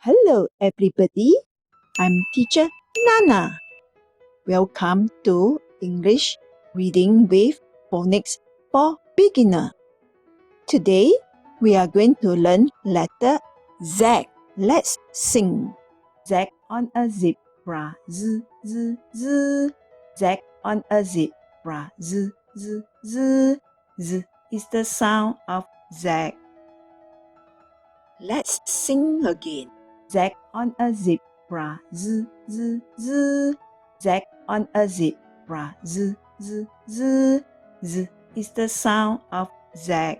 Hello everybody, I'm teacher Nana. Welcome to English Reading with Phonics for Beginner. Today we are going to learn letter Z. Let's sing. Z on a zebra, z, z, z. Z on a zebra, z, z, z. Z is the sound of Z. Let's sing again. Z on a zebra, z, z, z. Z on a zebra, z, z, z. Z is the sound of Z.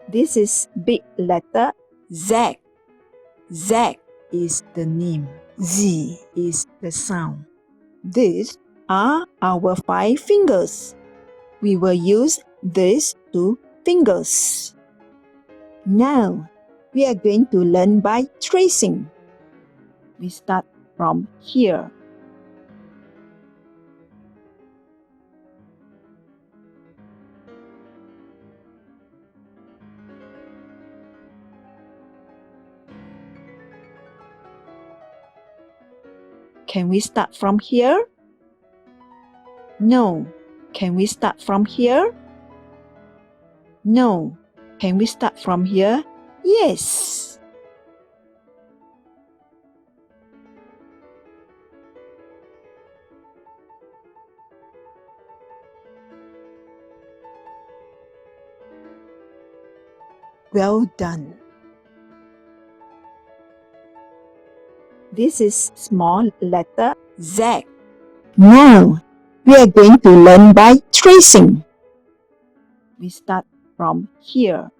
This is big letter Z. Z is the name. Z is the sound. These are our 5 fingers. We will use these 2 fingers. Now, we are going to learn by tracing. We start from here. Can we start from here? No. Can we start from here? No. Can we start from here? Yes. Well done. This is small letter Z. Now, we are going to learn by tracing. We start from here.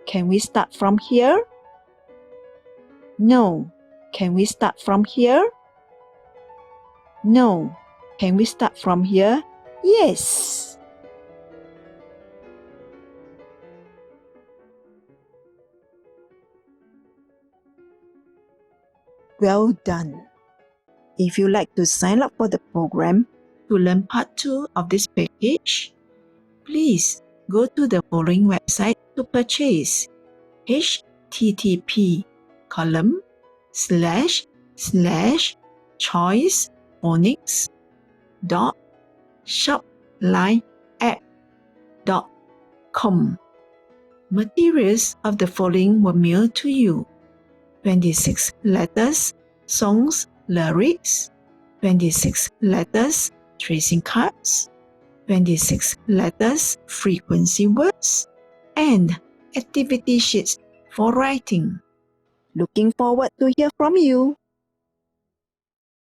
Can we start from here? No. Can we start from here? No. Can we start from here? Yes. Well done. If you like to sign up for the program to learn part 2 of this package, please go to the following website to purchase: http://choicephonics.shoplineapp.com. Materials of the following were mailed to you: 26 letters, songs, lyrics; 26 letters, tracing cards; 26 letters, frequency words; and activity sheets for writing. Looking forward to hear from you.